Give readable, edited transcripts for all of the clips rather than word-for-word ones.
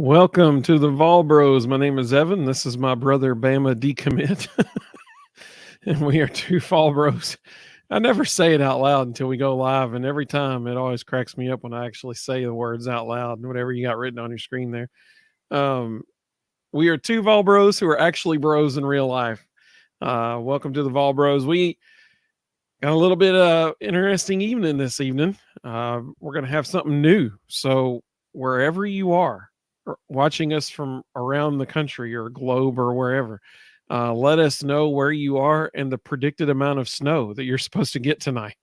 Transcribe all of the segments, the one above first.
Welcome to the Vol Bros. My name is Evan. This is my brother Bama Decommit. And we are two Vol Bros. I never say it out loud until we go live, and every time it always cracks me up when I actually say the words out loud, whatever you got written on your screen there. Um, we are two Vol Bros who are actually bros in real life. Welcome to the Vol Bros. We got a little bit interesting evening this evening. We're going to have something new. So wherever you are watching us from around the country or globe or wherever, let us know where you are and the predicted amount of snow that you're supposed to get tonight,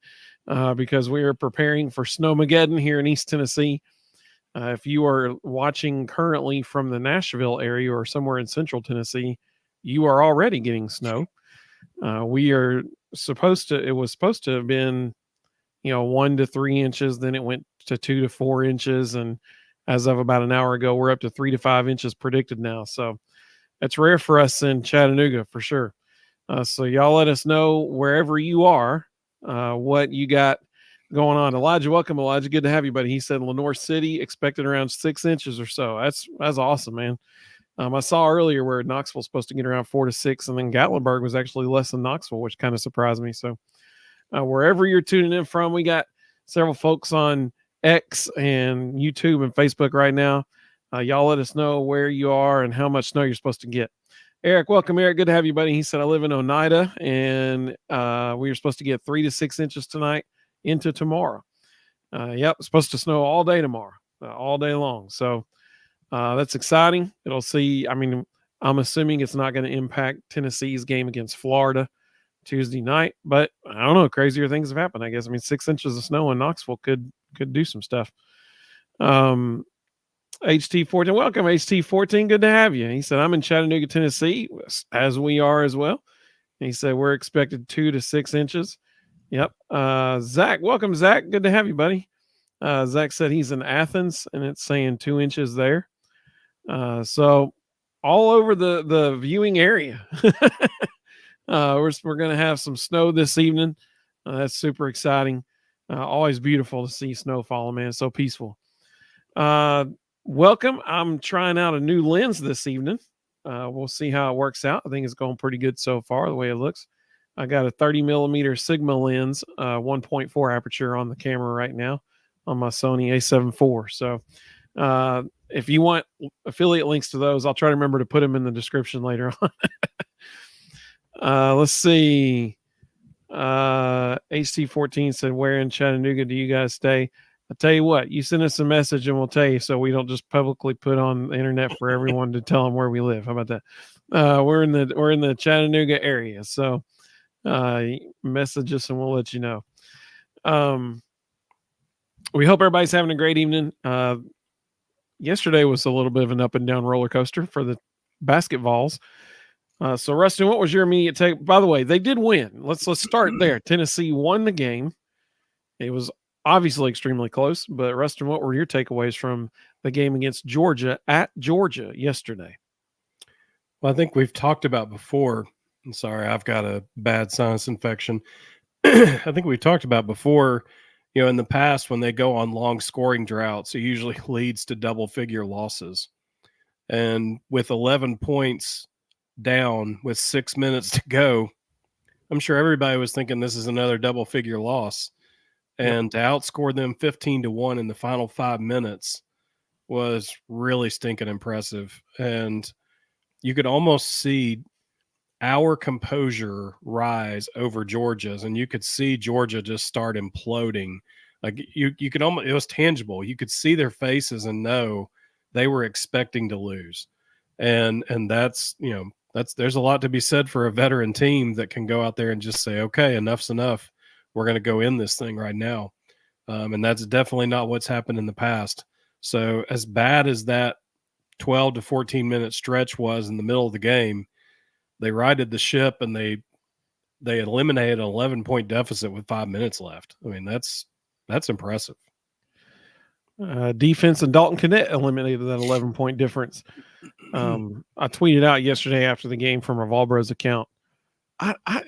because we are preparing for Snowmageddon here in East Tennessee. If you are watching currently from the Nashville area or somewhere in Central Tennessee, you are already getting snow. We are it was supposed to have been, 1 to 3 inches. Then it went to 2 to 4 inches. And as of about an hour ago, we're up to 3 to 5 inches predicted now. So it's rare for us in Chattanooga for sure. So y'all let us know wherever you are, what you got going on. Elijah, welcome, Elijah. Good to have you, buddy. He said Lenoir City expected around 6 inches or so. That's awesome, man. I saw earlier where Knoxville's supposed to get around 4 to 6, and then Gatlinburg was actually less than Knoxville, which kind of surprised me. So wherever you're tuning in from, we got several folks on X and YouTube and Facebook right now. Y'all let us know where you are and how much snow you're supposed to get. Eric, welcome, Eric. Good to have you, buddy. He said, I live in Oneida, and we are supposed to get 3 to 6 inches tonight into tomorrow. Yep, it's supposed to snow all day tomorrow, all day long. So that's exciting. I'm assuming it's not going to impact Tennessee's game against Florida Tuesday night, but I don't know. Crazier things have happened, I guess. 6 inches of snow in Knoxville could do some stuff. HT14, welcome, HT14. Good to have you. He said, I'm in Chattanooga, Tennessee, as we are as well. He said, we're expected 2 to 6 inches. Yep. Zach, welcome, Zach. Good to have you, buddy. Zach said he's in Athens, and it's saying 2 inches there. So all over the viewing area. We're going to have some snow this evening. That's super exciting. Always beautiful to see snow falling, man. It's so peaceful. Welcome. I'm trying out a new lens this evening. We'll see how it works out. I think it's going pretty good so far, the way it looks. I got a 30 millimeter Sigma lens, 1.4 aperture on the camera right now on my Sony A7 IV. So if you want affiliate links to those, I'll try to remember to put them in the description later on. Let's see. HT14 said, where in Chattanooga do you guys stay? I'll tell you what, you send us a message and we'll tell you, so we don't just publicly put on the internet for everyone to tell them where we live. How about that? We're in the Chattanooga area. So message us and we'll let you know. We hope everybody's having a great evening. Yesterday was a little bit of an up and down roller coaster for the basketballs. So Rustin, what was your immediate take? By the way, they did win. Let's start there. Tennessee won the game. It was obviously extremely close, but Rustin, what were your takeaways from the game against Georgia at Georgia yesterday? Well, I think we've talked about before. I'm sorry, I've got a bad sinus infection. I think we've talked about before, in the past when they go on long scoring droughts, it usually leads to double figure losses. And with 11 points down with 6 minutes to go, I'm sure everybody was thinking this is another double figure loss. And to outscore them 15-1 in the final 5 minutes was really stinking impressive. And you could almost see our composure rise over Georgia's, and you could see Georgia just start imploding. Like you could almost, it was tangible. You could see their faces and know they were expecting to lose. And that's, there's a lot to be said for a veteran team that can go out there and just say, okay, enough's enough. We're going to go in this thing right now. And that's definitely not what's happened in the past. So as bad as that 12 to 14 minute stretch was in the middle of the game, they righted the ship and they eliminated an 11-point deficit with 5 minutes left. I mean, that's impressive. Defense and Dalton Knecht eliminated that 11-point difference. I tweeted out yesterday after the game from Revolbro's account.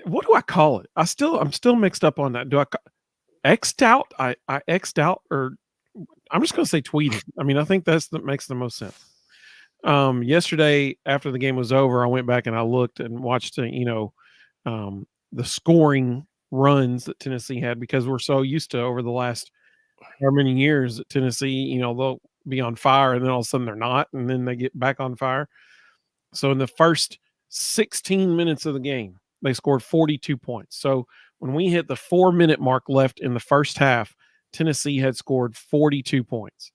What do I call it? I'm still mixed up on that. Do I X'd out? I X'd out, or I'm just going to say tweeted. I mean, I think that makes the most sense. Yesterday after the game was over, I went back and I looked and watched the scoring runs that Tennessee had, because we're so used to over the last how many years that Tennessee, they'll be on fire and then all of a sudden they're not, and then they get back on fire. So in the first 16 minutes of the game, they scored 42 points. So when we hit the 4-minute mark left in the first half, Tennessee had scored 42 points.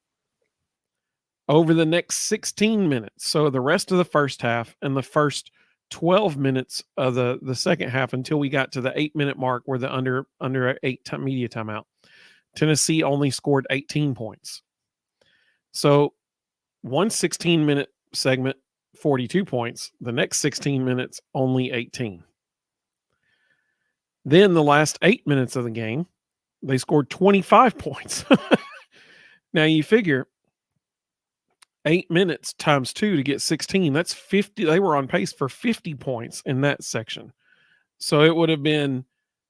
Over the next 16 minutes, so the rest of the first half and the first 12 minutes of the second half until we got to the 8-minute mark where the under 8 media timeout, Tennessee only scored 18 points. So one 16-minute segment, 42 points. The next 16 minutes, only 18. Then the last 8 minutes of the game, they scored 25 points. Now you figure 8 minutes times 2 to get 16. That's 50. They were on pace for 50 points in that section. So it would have been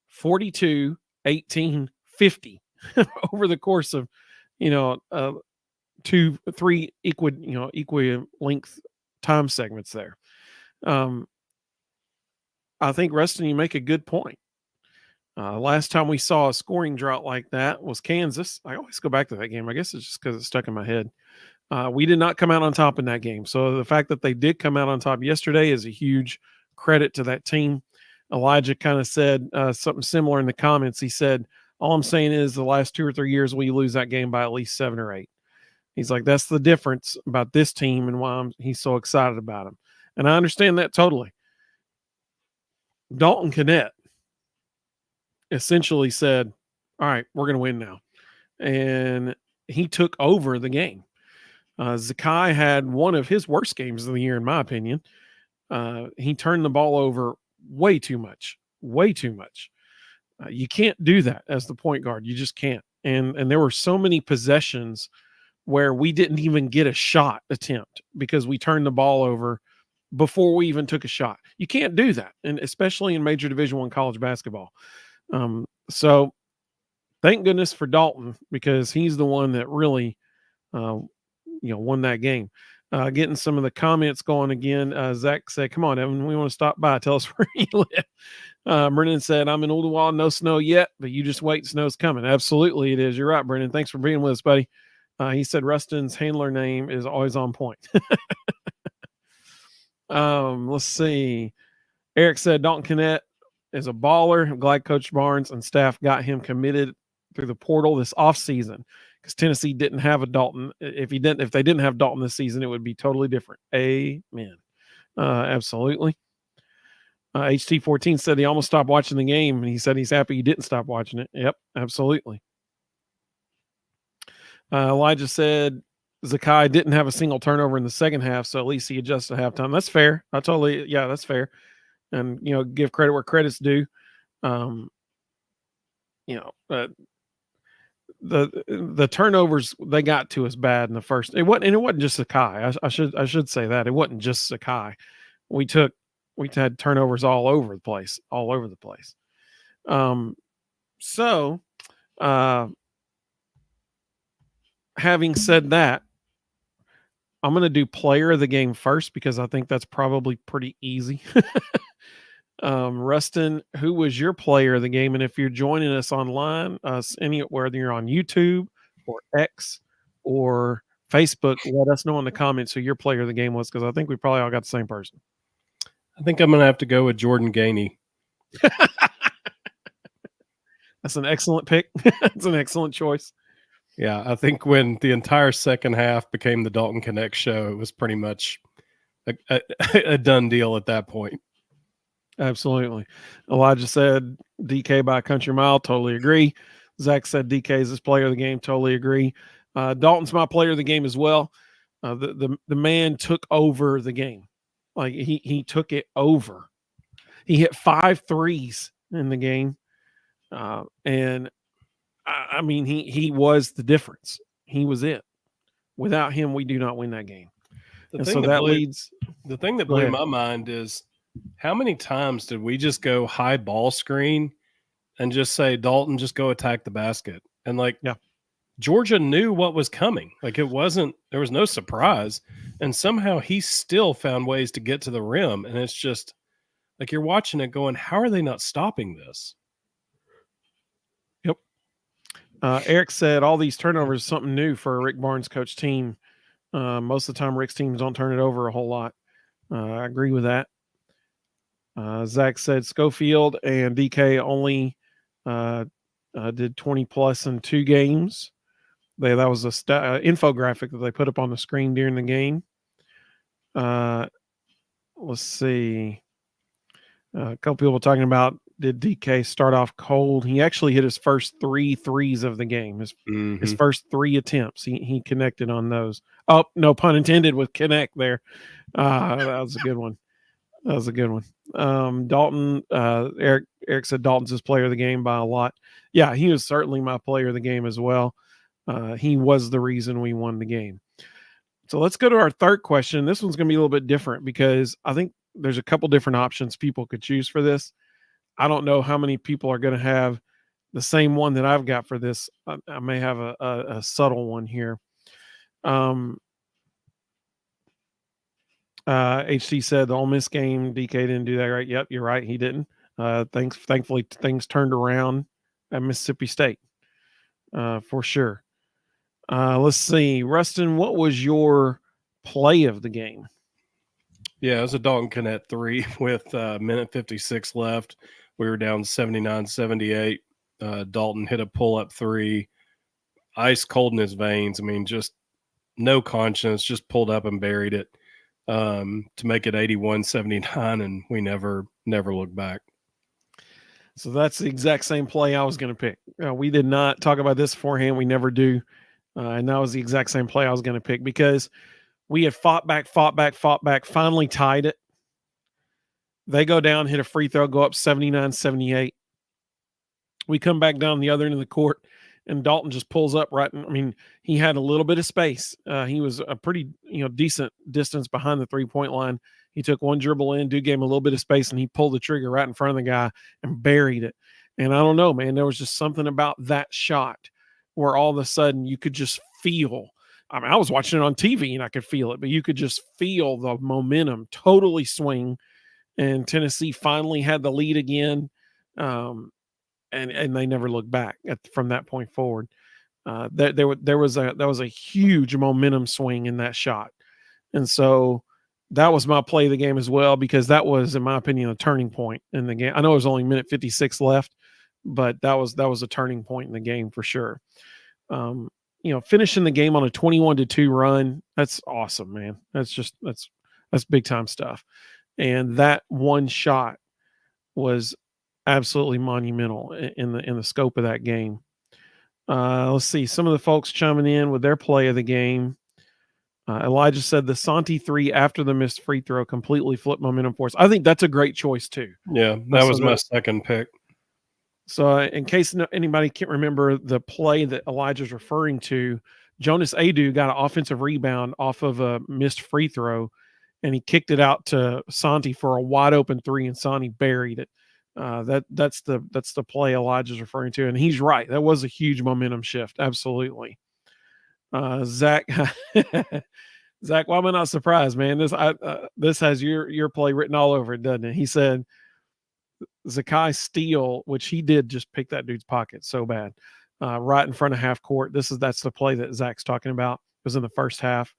42, 18, 50 over the course of, 2, 3 equal length time segments there. I think, Rustin, you make a good point. Last time we saw a scoring drought like that was Kansas. I always go back to that game. I guess it's just because it's stuck in my head. We did not come out on top in that game. So the fact that they did come out on top yesterday is a huge credit to that team. Elijah kind of said something similar in the comments. He said, all I'm saying is the last 2 or 3 years we lose that game by at least 7 or 8. He's like, that's the difference about this team and why he's so excited about him. And I understand that totally. Dalton Knecht essentially said, all right, we're going to win now. And he took over the game. Zakai had one of his worst games of the year, in my opinion. He turned the ball over way too much. You can't do that as the point guard. You just can't. And there were so many possessions where we didn't even get a shot attempt because we turned the ball over before we even took a shot. You can't do that, and especially in major Division I college basketball. So thank goodness for Dalton, because he's the one that really won that game. Getting some of the comments going again. Zach said, come on, Evan, we want to stop by. Tell us where you live. Brennan said, I'm in Ooltewah, no snow yet, but you just wait, snow's coming. Absolutely it is. You're right, Brennan. Thanks for being with us, buddy. He said Rustin's handler name is always on point. Let's see. Eric said Dalton Knecht is a baller. I'm glad Coach Barnes and staff got him committed through the portal this offseason, because Tennessee didn't have a Dalton. If they didn't have Dalton this season, it would be totally different. Amen. Absolutely. HT14 said he almost stopped watching the game, and he said he's happy he didn't stop watching it. Yep, absolutely. Elijah said Zakai didn't have a single turnover in the second half, so at least he adjusted at halftime. That's fair. That's fair. And, give credit where credit's due. The turnovers, they got to us bad in the first. It wasn't just Zakai. I should say that. It wasn't just Zakai. We had turnovers all over the place. Having said that, I'm going to do player of the game first, because I think that's probably pretty easy. Rustin, who was your player of the game? And if you're joining us online, whether you're on YouTube or X or Facebook, let us know in the comments who your player of the game was, because I think we probably all got the same person. I think I'm going to have to go with Jordan Gainey. That's an excellent pick. It's an excellent choice. Yeah, I think when the entire second half became the Dalton Knecht show, it was pretty much a done deal at that point. Absolutely. Elijah said DK by a country mile. Totally agree. Zach said DK is his player of the game. Totally agree. Dalton's my player of the game as well. The man took over the game. Like he took it over. He hit 5 threes in the game. And I mean, he was the difference. He was it. Without him, we do not win that game. The thing that blew my mind is, how many times did we just go high ball screen and just say, Dalton, just go attack the basket? And Georgia knew what was coming. Like there was no surprise. And somehow he still found ways to get to the rim. And it's just like you're watching it going, how are they not stopping this? Yep. Eric said all these turnovers is something new for a Rick Barnes coach team. Most of the time, Rick's teams don't turn it over a whole lot. I agree with that. Zach said Schofield and DK only did 20 plus in 2 games. That was a infographic that they put up on the screen during the game. Let's see. A couple people talking about, did DK start off cold? He actually hit his first 3 threes of the game. His first 3 attempts, he connected on those. Oh, no pun intended with connect there. That was a good one. Dalton, Eric said Dalton's his player of the game by a lot. Yeah, he was certainly my player of the game as well. He was the reason we won the game. So let's go to our third question. This one's going to be a little bit different because I think there's a couple different options people could choose for this. I don't know how many people are going to have the same one that I've got for this. I may have a subtle one here. HT said the Ole Miss game, DK didn't do that right. Yep, you're right. He didn't. Thankfully, things turned around at Mississippi State for sure. Let's see. Rustin, what was your play of the game? Yeah, it was a Dalton Knecht 3 with minute 56 left. We were down 79-78. Dalton hit a pull-up 3. Ice cold in his veins. I mean, just no conscience, just pulled up and buried it to make it 81-79, and we never looked back. So that's the exact same play I was going to pick. We did not talk about this beforehand. We never do. And that was the exact same play I was going to pick because we had fought back, finally tied it. They go down, hit a free throw, go up 79-78. We come back down the other end of the court, and Dalton just pulls up right. I mean, he had a little bit of space. He was a pretty decent distance behind the 3-point line. He took one dribble in, dude gave him a little bit of space, and he pulled the trigger right in front of the guy and buried it. And I don't know, man, there was just something about that shot where all of a sudden you could just feel. I mean, I was watching it on TV and I could feel it, but you could just feel the momentum totally swing. And Tennessee finally had the lead again. And they never looked back from that point forward. There was a huge momentum swing in that shot. And so that was my play of the game as well, because that was, in my opinion, a turning point in the game. I know it was only minute 56 left, but that was a turning point in the game for sure. Finishing the game on a 21-2 run, that's awesome, man. That's big time stuff. And that one shot was absolutely monumental in the scope of that game. Let's see. Some of the folks chiming in with their play of the game. Elijah said the Santi 3 after the missed free throw completely flipped momentum for us. I think that's a great choice too. Yeah, that was my second pick. So in case anybody can't remember the play that Elijah's referring to, Jonas Adu got an offensive rebound off of a missed free throw, and he kicked it out to Santi for a wide open 3, and Santi buried it. That's the play Elijah's referring to, and he's right. That was a huge momentum shift, absolutely. Zach, Zach, why am I not surprised, man? This has your play written all over it, doesn't it? He said Zakai Steele, which he did just pick that dude's pocket so bad, right in front of half court. That's the play that Zach's talking about. It was in the first half.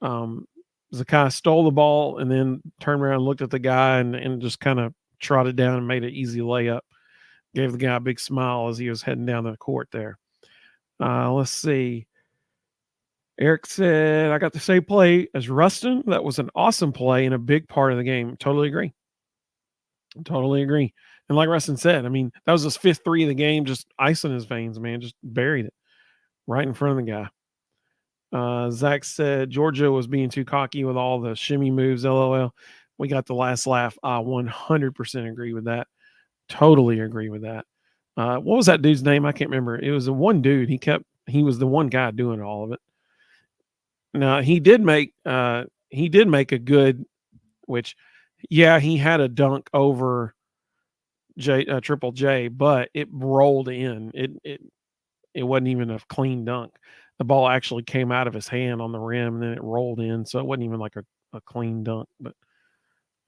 Zakai stole the ball and then turned around and looked at the guy and just kind of trotted down and made an easy layup. Gave the guy a big smile as he was heading down the court there. Let's see. Eric said, I got the same play as Rustin. That was an awesome play and a big part of the game. Totally agree. And like Rustin said, I mean, that was his 5th 3 of the game, just ice in his veins, man. Just buried it right in front of the guy. Zach said Georgia was being too cocky with all the shimmy moves, LOL. We got the last laugh. I 100% agree with that. Totally agree with that. What was that dude's name? I can't remember. It was the one dude. He was the one guy doing all of it. Now he did make a good, which, yeah, he had a dunk over Triple J, but it rolled in. it wasn't even a clean dunk. The ball actually came out of his hand on the rim and then it rolled in, so it wasn't even like a clean dunk. But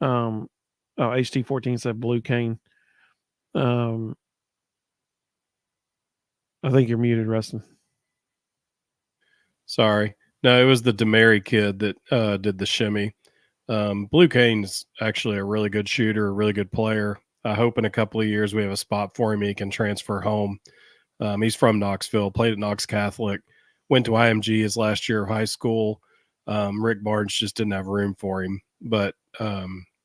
HT14 said Blue Cane. I think you're muted, Rustin. Sorry. No, it was the Demary kid that did the shimmy. Blue Cane's actually a really good shooter, a really good player. I hope in a couple of years we have a spot for him. He can transfer home. He's from Knoxville, played at Knox Catholic, went to IMG his last year of high school. Rick Barnes just didn't have room for him, but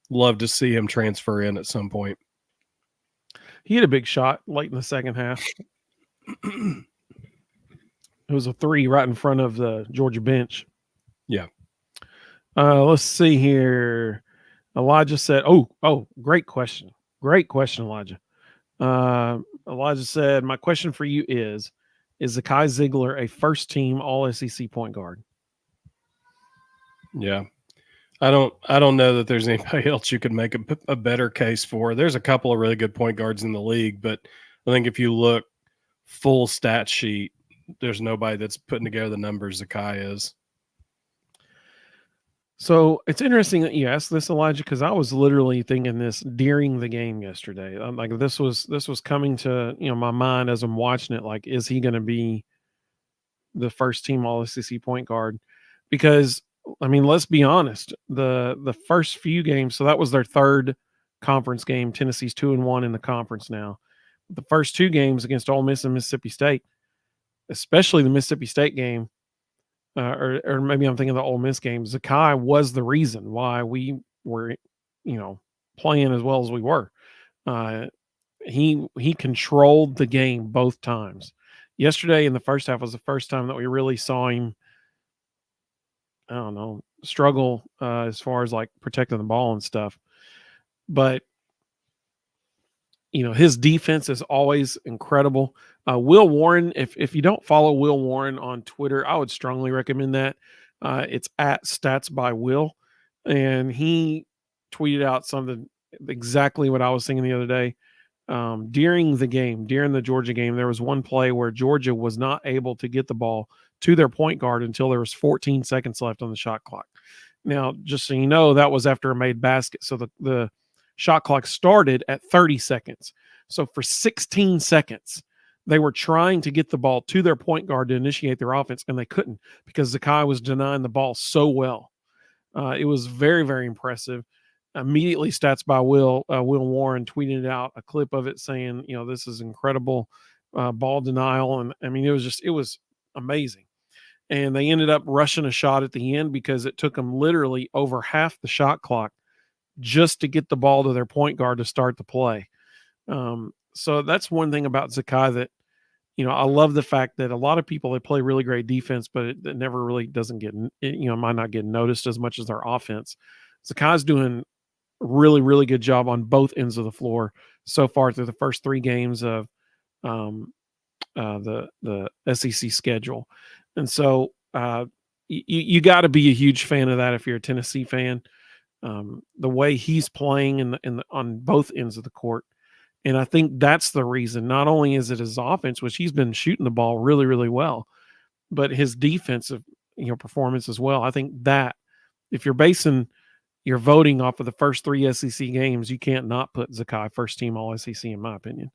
love to see him transfer in at some point. He had a big shot late in the second half. It was a 3 right in front of the Georgia bench. Yeah. Let's see here. Elijah said, oh, great question. Great question, Elijah. Elijah said, my question for you is Zakai Ziegler a first-team All-SEC point guard? Yeah. I don't know that there's anybody else you could make a better case for. There's a couple of really good point guards in the league, but I think if you look full stat sheet, there's nobody that's putting together the numbers Zakai is. So it's interesting that you asked this, Elijah, because I was literally thinking this during the game yesterday. Like this was coming to my mind as I'm watching it. Like, is he going to be the first team All-SEC point guard? Because I mean, let's be honest. The first few games, so that was their third conference game. Tennessee's 2-1 in the conference now. The first 2 games against Ole Miss and Mississippi State, especially the Mississippi State game, or maybe I'm thinking of the Ole Miss game. Zakai was the reason why we were, playing as well as we were. He controlled the game both times. Yesterday in the first half was the first time that we really saw him, I don't know, struggle as far as like protecting the ball and stuff. But his defense is always incredible. Will Warren, if you don't follow Will Warren on Twitter, I would strongly recommend that. It's at Stats by Will, and he tweeted out something exactly what I was thinking the other day. During the Georgia game, there was one play where Georgia was not able to get the ball to their point guard until there was 14 seconds left on the shot clock. Now, just so you know, that was after a made basket. So the shot clock started at 30 seconds. So for 16 seconds, they were trying to get the ball to their point guard to initiate their offense, and they couldn't because Zakai was denying the ball so well. It was very, very impressive. Immediately, Stats by Will Warren tweeted out a clip of it saying, this is incredible ball denial. And I mean, it was amazing. And they ended up rushing a shot at the end because it took them literally over half the shot clock just to get the ball to their point guard to start the play. So that's one thing about Zakai that, I love the fact that a lot of people, they play really great defense, but it never really doesn't get, might not get noticed as much as their offense. Zakai's doing a really, really good job on both ends of the floor so far through the first 3 games of the SEC schedule. And so you got to be a huge fan of that if you're a Tennessee fan. The way he's playing on both ends of the court. And I think that's the reason. Not only is it his offense, which he's been shooting the ball really, really well, but his defensive, performance as well. I think that if you're basing your voting off of the first 3 SEC games, you can't not put Zakai first team All SEC in my opinion.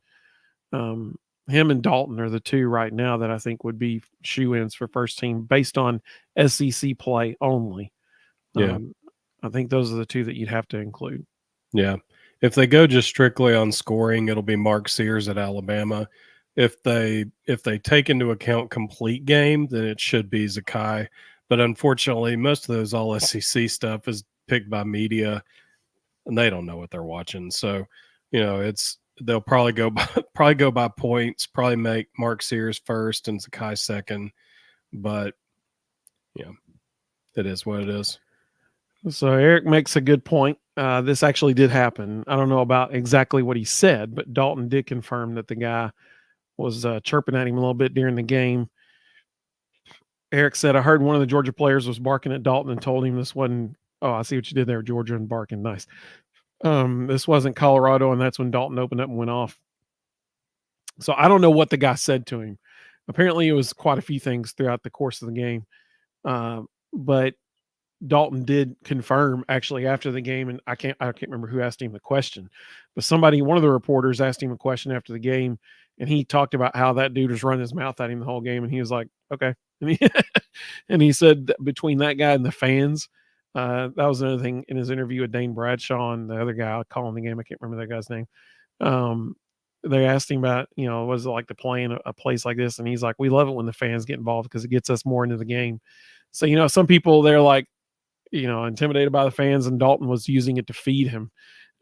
Him and Dalton are the 2 right now that I think would be shoe-ins for first team based on SEC play only. Yeah. I think those are the 2 that you'd have to include. Yeah. If they go just strictly on scoring, it'll be Mark Sears at Alabama. If they take into account complete game, then it should be Zakai. But unfortunately, most of those all SEC stuff is picked by media, and they don't know what they're watching. So, they'll probably go by points, probably make Mark Sears first and Zakai second. But it is what it is. So Eric makes a good point. This actually did happen. I don't know about exactly what he said, but Dalton did confirm that the guy was chirping at him a little bit during the game. Eric said, I heard one of the Georgia players was barking at Dalton and told him this wasn't, I see what you did there, Georgia, and barking. Nice. This wasn't Colorado, and that's when Dalton opened up and went off. So I don't know what the guy said to him. Apparently, it was quite a few things throughout the course of the game. But Dalton did confirm actually after the game, and I can't remember who asked him the question, but one of the reporters asked him a question after the game, and he talked about how that dude was running his mouth at him the whole game, and he was like, "Okay," and he said that between that guy and the fans, that was another thing in his interview with Dane Bradshaw and the other guy calling the game. I can't remember that guy's name. They asked him about, was it like to play in a place like this, and he's like, "We love it when the fans get involved because it gets us more into the game." So, some people they're like, intimidated by the fans, and Dalton was using it to feed him.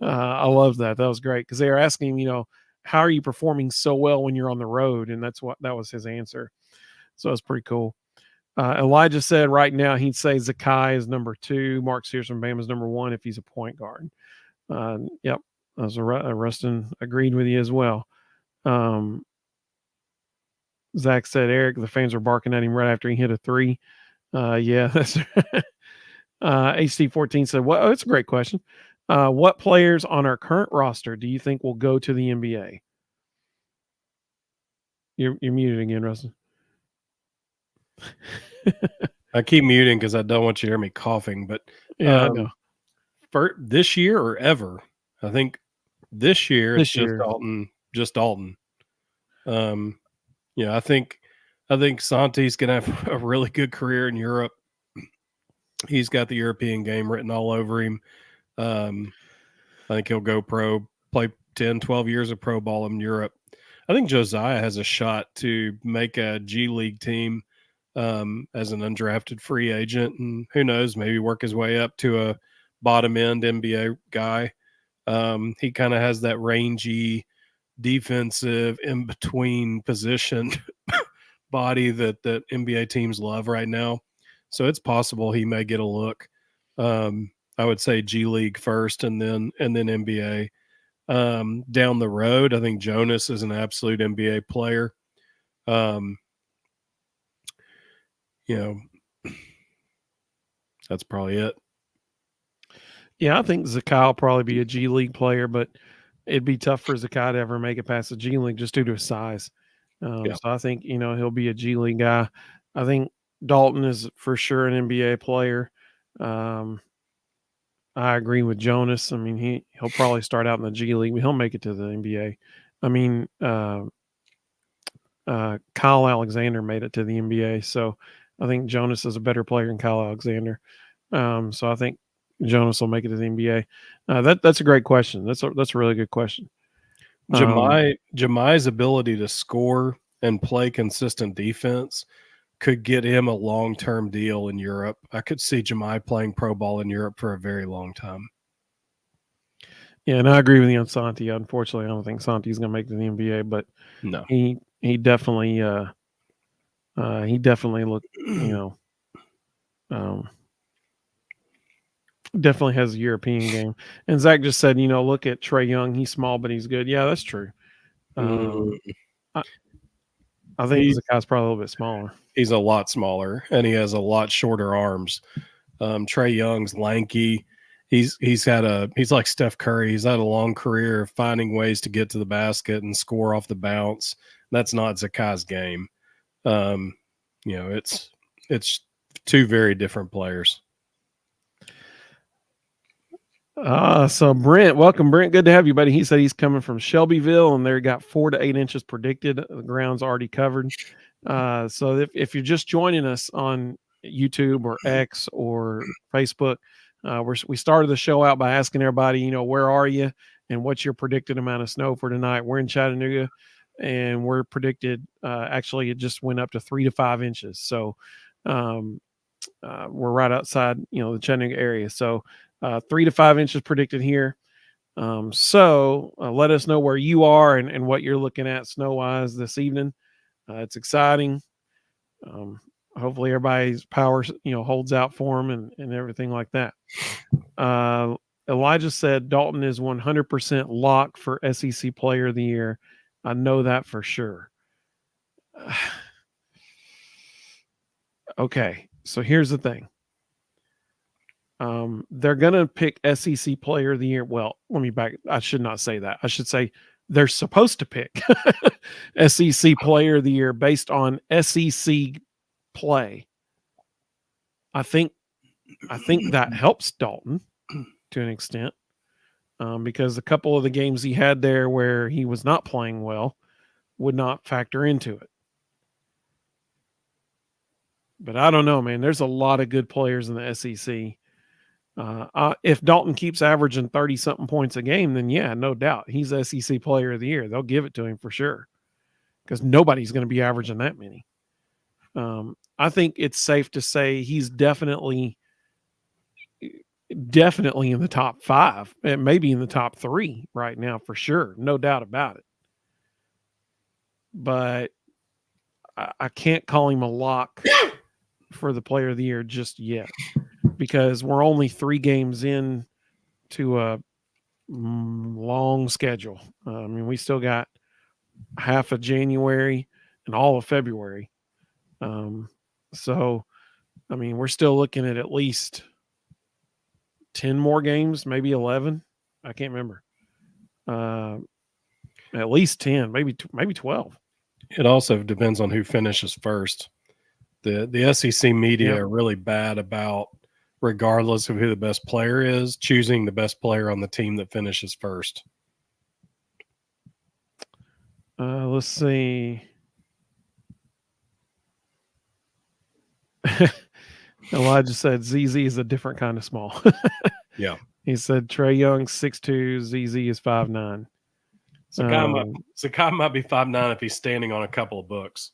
I love that. That was great because they were asking him, how are you performing so well when you're on the road? And that was his answer. So it's pretty cool. Elijah said right now he'd say Zakai is number 2, Mark Sears from Bama is number 1 if he's a point guard. Yep, Rustin agreed with you as well. Zach said Eric, the fans were barking at him right after he hit a 3. Yeah, that's HT14 said, well, that's a great question. What players on our current roster do you think will go to the NBA? You're muted again, Rustin. I keep muting because I don't want you to hear me coughing. But yeah, I know. For this year or ever, I think this year it's just Dalton. I think Santi's gonna have a really good career in Europe. He's got the European game written all over him. I think he'll go pro, play 10, 12 years of pro ball in Europe. I think Josiah has a shot to make a G League team as an undrafted free agent, and who knows, maybe work his way up to a bottom end NBA guy. He kind of has that rangy, defensive, in between position body that NBA teams love right now. So it's possible he may get a look. I would say G League first, and then NBA. Down the road, I think Jonas is an absolute NBA player. That's probably it. Yeah, I think Zakai will probably be a G League player, but it'd be tough for Zakai to ever make it past the G League just due to his size. So I think, he'll be a G League guy. I think Dalton is for sure an NBA player. I agree with Jonas. I mean, he'll probably start out in the G League, but he'll make it to the NBA. I mean, Kyle Alexander made it to the NBA, so I think Jonas is a better player than Kyle Alexander. So I think Jonas will make it to the NBA. That's a great question. That's a really good question. Jami's ability to score and play consistent defense could get him a long-term deal in Europe. I could see Jami playing pro ball in Europe for a very long time. Yeah, and I agree with you on Santi. Unfortunately, I don't think Santi's going to make it to the NBA, but no, he definitely looked, definitely has a European game. And Zach just said, look at Trae Young. He's small, but he's good. Yeah, that's true. I think Zakai's probably a little bit smaller. He's a lot smaller, and he has a lot shorter arms. Trae Young's lanky. He's like Steph Curry. He's had a long career of finding ways to get to the basket and score off the bounce. That's not Zakai's game. It's two very different players. So Brent, welcome, Brent. Good to have you, buddy. He said he's coming from Shelbyville, and they got 4 to 8 inches predicted. The ground's already covered. So if you're just joining us on YouTube or X or Facebook, we started the show out by asking everybody, where are you and what's your predicted amount of snow for tonight? We're in Chattanooga, and we're predicted. Actually, it just went up to 3 to 5 inches. So we're right outside, the Chattanooga area. So 3 to 5 inches predicted here. So let us know where you are and what you're looking at snow wise this evening. It's exciting. Hopefully everybody's power, holds out for them and everything like that. Elijah said Dalton is 100% lock for SEC Player of the Year. I know that for sure. Okay, so here's the thing. They're going to pick SEC Player of the Year. Well, let me back. I should not say that. I should say they're supposed to pick SEC Player of the Year based on SEC play. I think that helps Dalton to an extent, because a couple of the games he had there where he was not playing well would not factor into it. But I don't know, man. There's a lot of good players in the SEC. If Dalton keeps averaging 30-something points a game, then yeah, no doubt. He's SEC Player of the Year. They'll give it to him for sure because nobody's going to be averaging that many. I think it's safe to say he's definitely in the top 5 and maybe in the top 3 right now for sure. No doubt about it. But I can't call him a lock for the Player of the Year just yet because we're only 3 games in to a long schedule. I mean, we still got half of January and all of February. So, I mean, we're still looking at least 10 more games, maybe 11. I can't remember. At least 10, maybe 12. It also depends on who finishes first. The SEC media are really bad about, regardless of who the best player is, choosing the best player on the team that finishes first. Let's see. Elijah said ZZ is a different kind of small. Yeah. He said Trae Young 6'2", ZZ is 5'9". So guy might be 5'9" if he's standing on a couple of books.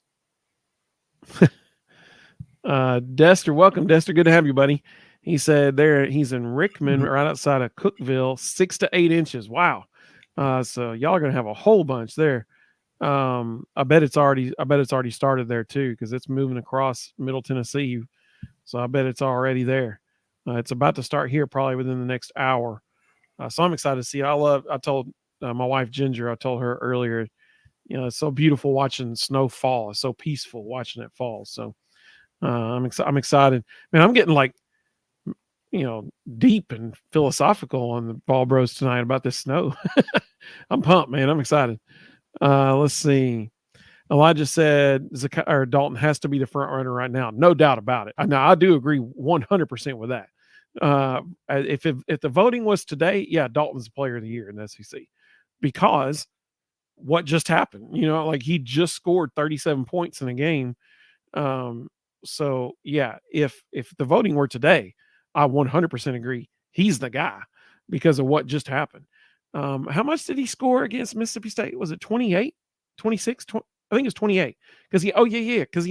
Dester, welcome, Dester. Good to have you, buddy. He said he's in Rickman, right outside of Cookville, 6 to 8 inches. Wow. So y'all are gonna have a whole bunch there. I bet it's already started there too, because it's moving across Middle Tennessee. So I bet it's already there. It's about to start here probably within the next hour. So I'm excited to see it. I told my wife Ginger, I told her earlier, it's so beautiful watching snow fall. It's so peaceful watching it fall. So I'm excited. Man, I'm getting deep and philosophical on the Ball Bros tonight about this snow. I'm pumped, man. I'm excited. Let's see. Elijah said Dalton has to be the front runner right now. No doubt about it. Now, I do agree 100% with that. If the voting was today, yeah, Dalton's the Player of the Year in the SEC because what just happened, he just scored 37 points in a game. So yeah, if the voting were today, I 100% agree. He's the guy because of what just happened. How much did he score against Mississippi State? Was it 28, 26? I think it's 28 because he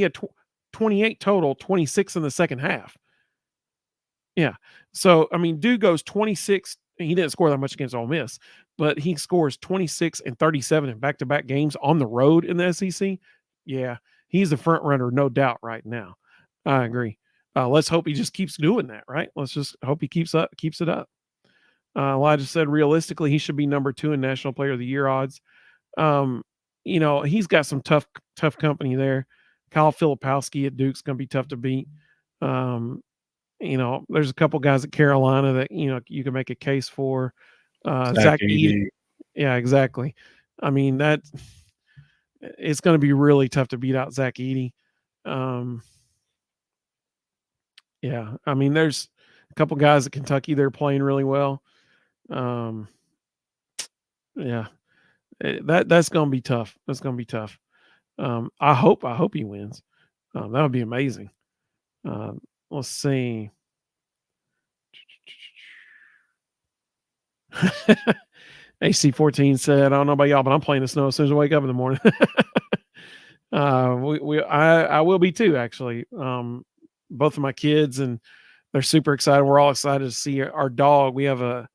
had 28 total, 26 in the second half. Yeah. So, I mean, dude goes 26. He didn't score that much against Ole Miss, but he scores 26 and 37 in back-to-back games on the road in the SEC. Yeah, he's the front runner, no doubt, right now. I agree. Let's hope he just keeps doing that, right? Let's just hope he keeps it up. Elijah said, realistically, he should be number 2 in National Player of the Year odds. He's got some tough company there. Kyle Filipowski at Duke's going to be tough to beat. There's a couple guys at Carolina that, you can make a case for. Zach Edey. Yeah, exactly. I mean, it's going to be really tough to beat out Zach Edey. Yeah, I mean, there's a couple guys at Kentucky that are playing really well. Yeah, that's going to be tough. That's going to be tough. I hope he wins. That would be amazing. Let's see. AC14 said, I don't know about y'all, but I'm playing the snow as soon as I wake up in the morning. I will be too, actually. Both of my kids, and they're super excited. We're all excited to see our dog. We have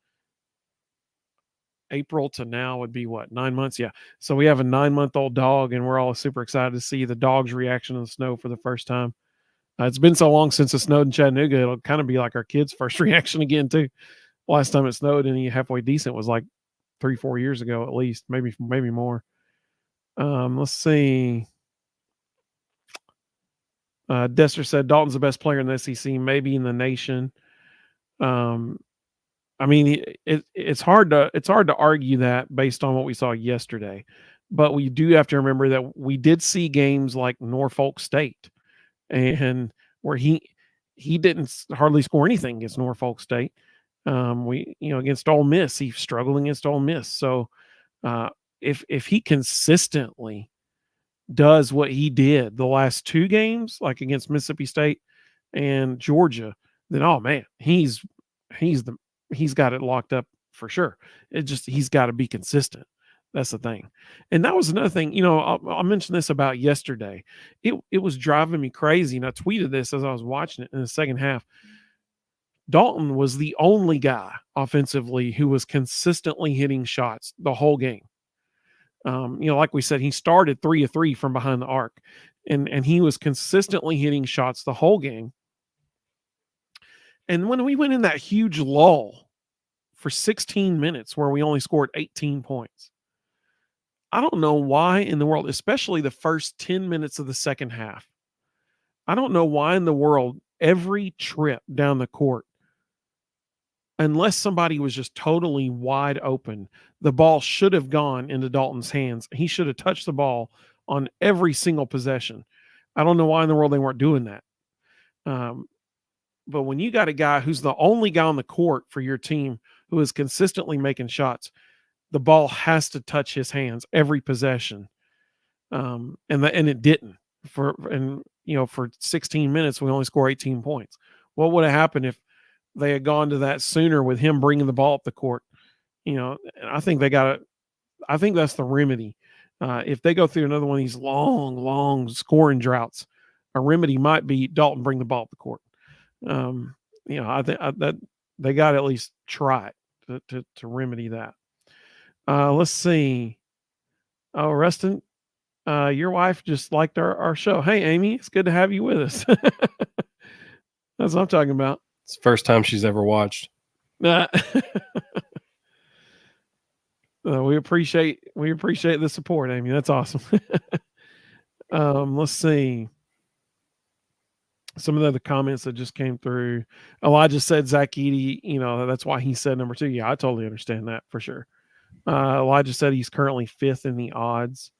April to now would be 9 months? Yeah. So we have a 9-month-old dog, and we're all super excited to see the dog's reaction to the snow for the first time. It's been so long since it snowed in Chattanooga. It'll kind of be like our kids' first reaction again, too. Last time it snowed any halfway decent was 3-4 years ago, at least, maybe more. Let's see. Dester said Dalton's the best player in the SEC, maybe in the nation. I mean, it's hard to argue that based on what we saw yesterday, but we do have to remember that we did see games like Norfolk State, and where he didn't hardly score anything against Norfolk State. Against Ole Miss, he struggled against Ole Miss. So uh, if he consistently does what he did the last two games, like against Mississippi State and Georgia, then oh man, he's got it locked up for sure. He's got to be consistent. That's the thing. And that was another thing, I'll mention this about yesterday. It was driving me crazy. And I tweeted this as I was watching it in the second half. Dalton was the only guy offensively who was consistently hitting shots the whole game. Like we said, he started 3 of 3 from behind the arc, and he was consistently hitting shots the whole game. And when we went in that huge lull for 16 minutes where we only scored 18 points, I don't know why in the world, especially the first 10 minutes of the second half, I don't know why in the world every trip down the court, unless somebody was just totally wide open, the ball should have gone into Dalton's hands. He should have touched the ball on every single possession. I don't know why in the world they weren't doing that. But when you got a guy who's the only guy on the court for your team who is consistently making shots, the ball has to touch his hands every possession. And it didn't. For 16 minutes, we only score 18 points. What would have happened if they had gone to that sooner with him bringing the ball up the court? I think I think that's the remedy. If they go through another one of these long scoring droughts, a remedy might be Dalton bring the ball up the court. I think that they got to at least try it to remedy that. Let's see. Oh, Rustin, your wife just liked our show. Hey, Amy, it's good to have you with us. That's what I'm talking about. It's the first time she's ever watched. We appreciate the support, Amy. That's awesome. Let's see. Some of the other comments that just came through. Elijah said Zach Edey, that's why he said number 2. Yeah, I totally understand that for sure. Elijah said he's currently 5th in the odds.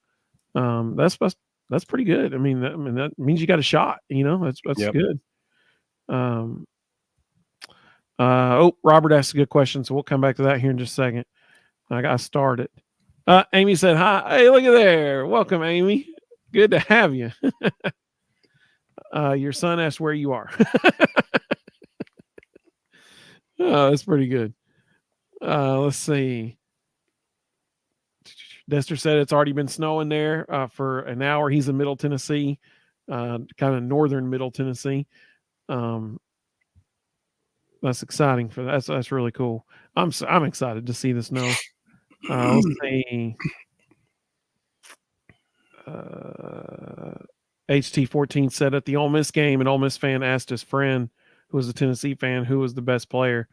That's pretty good. I mean, that means you got a shot. That's Yep. good. Robert asked a good question, so we'll come back to that here in just a second. I got started. Amy said hi. Hey, look at there. Welcome, Amy. Good to have you. Your son asked where you are. Oh, that's pretty good. Let's see. Dester said it's already been snowing there for an hour. He's in Middle Tennessee, kind of northern Middle Tennessee. That's exciting for that. That's really cool. I'm excited to see the snow. Let's see. HT14 said at the Ole Miss game, an Ole Miss fan asked his friend, who was a Tennessee fan, who was the best player,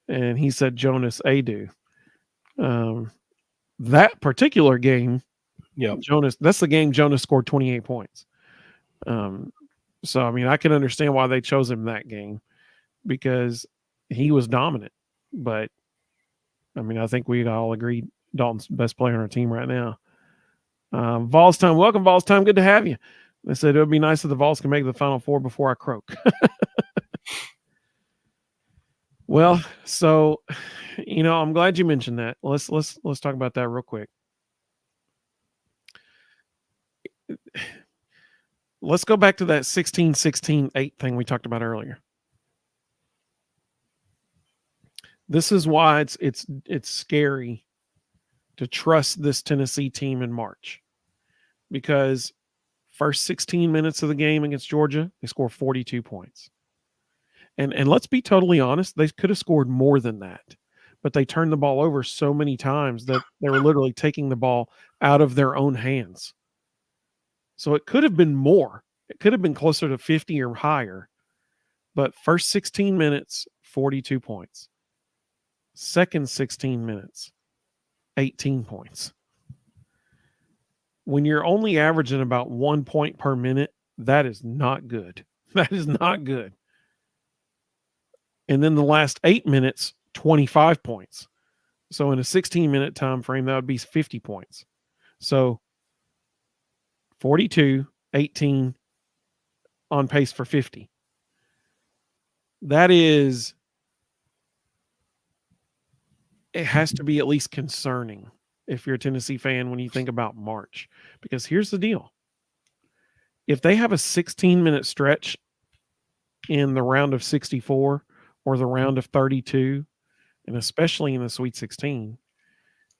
and he said Jonas Adu. That particular game, Jonas. That's the game Jonas scored 28 points. So I mean, I can understand why they chose him that game because he was dominant. But I mean, I think we all agreed Dalton's the best player on our team right now. Vols time, welcome Vols time. Good to have you. They said it would be nice if the Vols can make the Final Four before I croak. Well, so I'm glad you mentioned that. Let's talk about that real quick. Let's go back to that 16-16-8 thing we talked about earlier. This is why it's scary to trust this Tennessee team in March, because first 16 minutes of the game against Georgia, they score 42 points. And let's be totally honest, they could have scored more than that, but they turned the ball over so many times that they were literally taking the ball out of their own hands. So it could have been more. It could have been closer to 50 or higher. But first 16 minutes, 42 points. Second 16 minutes, 18 points. When you're only averaging about 1 point per minute, that is not good. That is not good. And then the last 8 minutes, 25 points. So in a 16-minute time frame, that would be 50 points. So 42, 18, on pace for 50. That is, it has to be at least concerning if you're a Tennessee fan when you think about March. Because here's the deal. If they have a 16-minute stretch in the round of 64 or the round of 32, and especially in the Sweet 16,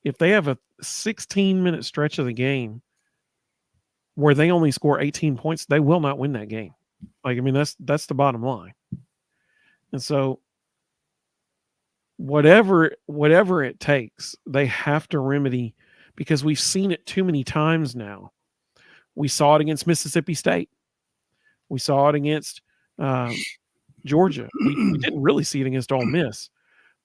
if they have a 16-minute stretch of the game where they only score 18 points, they will not win that game. Like, I mean, that's the bottom line. And so whatever it takes, they have to remedy, because we've seen it too many times now. We saw it against Mississippi State. We saw it against Georgia. We didn't really see it against Ole Miss,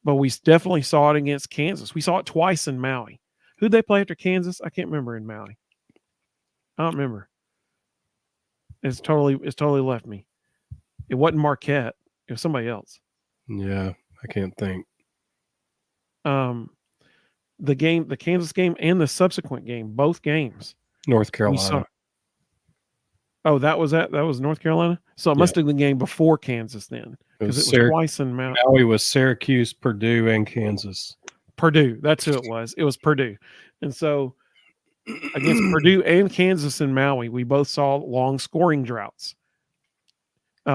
but we definitely saw it against Kansas. We saw it twice in Maui. Who'd they play after Kansas? I can't remember in Maui. I don't remember. It's totally left me. It wasn't Marquette. It was somebody else. Yeah, I can't think. The Kansas game and the subsequent game, both games. North Carolina. That was North Carolina. So it must have been the game before Kansas then, because it was twice in Maui. Maui was Syracuse, Purdue, and Kansas. Purdue, that's who it was. It was Purdue, and so against Purdue and Kansas in Maui, we both saw long scoring droughts.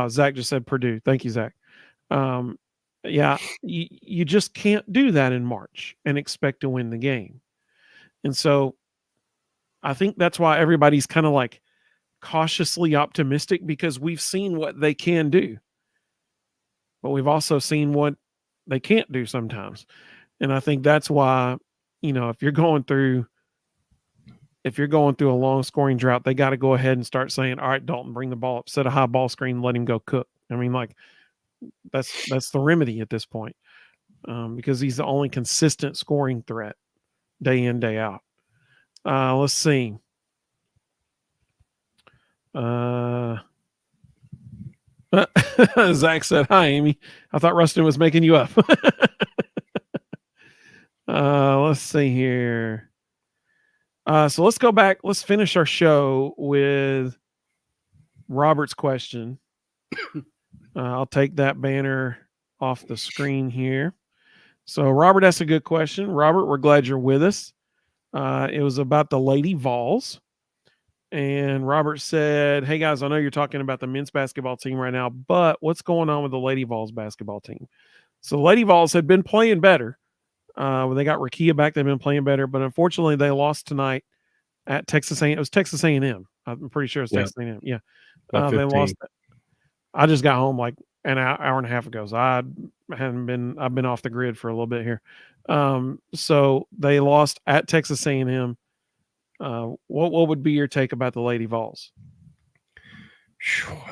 Zach just said Purdue. Thank you, Zach. Yeah, you just can't do that in March and expect to win the game. And so I think that's why everybody's kind of like cautiously optimistic, because we've seen what they can do, but we've also seen what they can't do sometimes. And I think that's why, if you're going through a long scoring drought, they got to go ahead and start saying, all right, Dalton, bring the ball up, set a high ball screen, let him go cook. I mean, like, that's the remedy at this point, because he's the only consistent scoring threat day in, day out. Let's see. Zach said, hi, Amy. I thought Rustin was making you up. Let's see here. So let's go back. Let's finish our show with Robert's question. I'll take that banner off the screen here. So Robert asked a good question. Robert, we're glad you're with us. It was about the Lady Vols. And Robert said, hey guys, I know you're talking about the men's basketball team right now, but what's going on with the Lady Vols basketball team? So the Lady Vols had been playing better. When they got Rakia back, they've been playing better, but unfortunately they lost tonight at Texas A&M. It was Texas A&M. I'm pretty sure it's Texas A&M. Yeah. They lost. I just got home like an hour and a half ago, so I've been off the grid for a little bit here. So they lost at Texas A&M. What would be your take about the Lady Vols?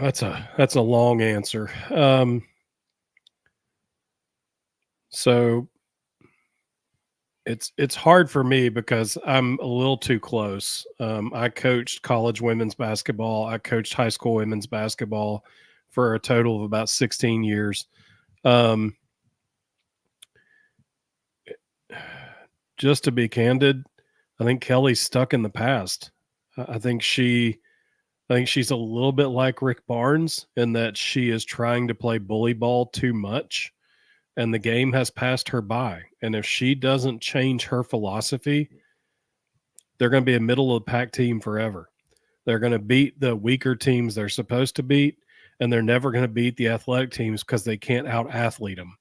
That's a long answer. So it's hard for me because I'm a little too close. I coached college women's basketball. I coached high school women's basketball for a total of about 16 years. Just to be candid, I think Kelly's stuck in the past. I think she's a little bit like Rick Barnes in that she is trying to play bully ball too much, and the game has passed her by. And if she doesn't change her philosophy, they're going to be a middle of the pack team forever. They're going to beat the weaker teams they're supposed to beat, and they're never going to beat the athletic teams because they can't out-athlete them.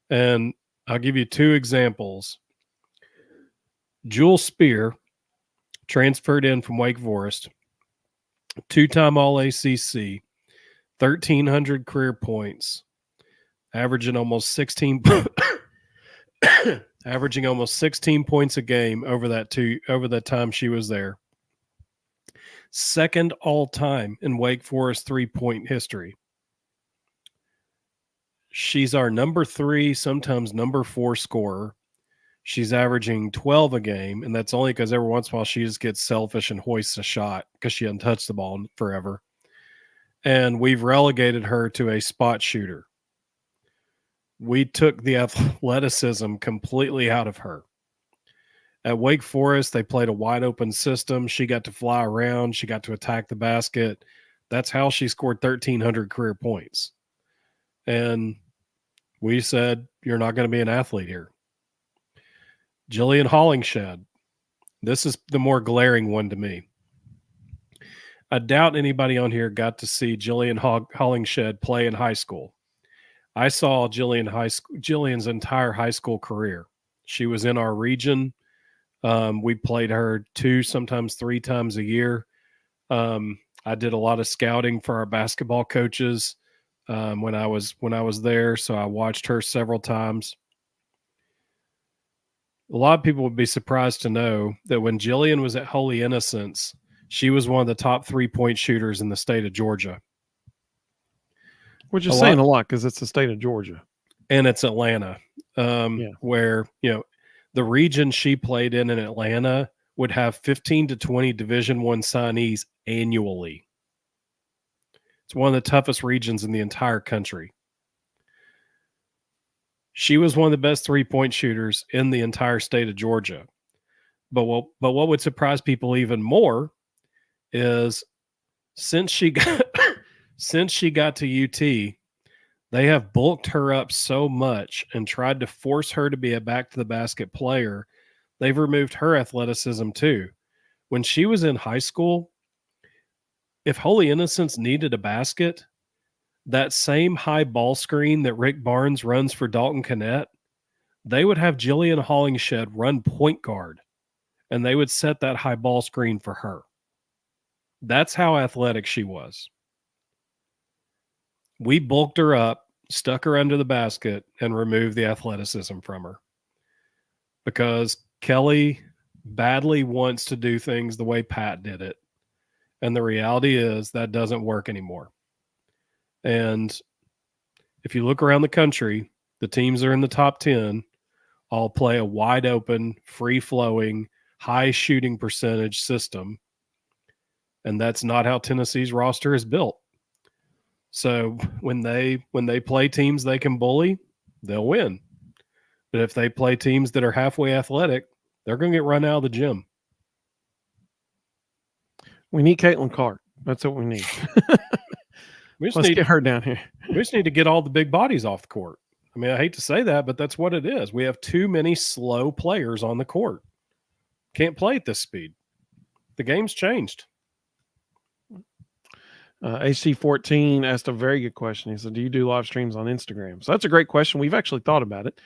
And I'll give you two examples. Jewel Spear transferred in from Wake Forest, two-time All-ACC, 1,300 career points, averaging almost 16 points a game over that time she was there. Second all-time in Wake Forest three-point history. She's our number 3, sometimes number 4 scorer. She's averaging 12 a game, and that's only because every once in a while she just gets selfish and hoists a shot because she hasn't touched the ball forever. And we've relegated her to a spot shooter. we took the athleticism completely out of her. At Wake Forest, they played a wide open system. She got to fly around. She got to attack the basket. That's how she scored 1,300 career points. And we said, you're not going to be an athlete here. Jillian Hollingshed. This is the more glaring one to me. I doubt anybody on here got to see Jillian Hollingshed play in high school. I saw Jillian's entire high school career. She was in our region. We played her 2, sometimes 3 times a year. I did a lot of scouting for our basketball coaches when I was there, so I watched her several times. A lot of people would be surprised to know that when Jillian was at Holy Innocents, she was one of the top 3-point shooters in the state of Georgia. Which is saying a lot because it's the state of Georgia. And it's Atlanta, where, the region she played in Atlanta would have 15 to 20 Division I signees annually. It's one of the toughest regions in the entire country. She was one of the best 3-point shooters in the entire state of Georgia. But what would surprise people even more is since she got to UT, they have bulked her up so much and tried to force her to be a back to the basket player. They've removed her athleticism too. When she was in high school, if Holy Innocents needed a basket, that same high ball screen that Rick Barnes runs for Dalton Connett, they would have Jillian Hollingshed run point guard, and they would set that high ball screen for her. That's how athletic she was. We bulked her up, stuck her under the basket, and removed the athleticism from her. Because Kelly badly wants to do things the way Pat did it. And the reality is that doesn't work anymore. And if you look around the country, the teams that are in the top 10 all play a wide open, free-flowing, high shooting percentage system. And that's not how Tennessee's roster is built. So when they play teams they can bully, they'll win. But if they play teams that are halfway athletic, they're going to get run out of the gym. We need Caitlin Clark. That's what we need. Let's get her down here. We just need to get all the big bodies off the court. I mean, I hate to say that, but that's what it is. We have too many slow players on the court. Can't play at this speed. The game's changed. HC14 asked a very good question. He said, do you do live streams on Instagram? So that's a great question. We've actually thought about it.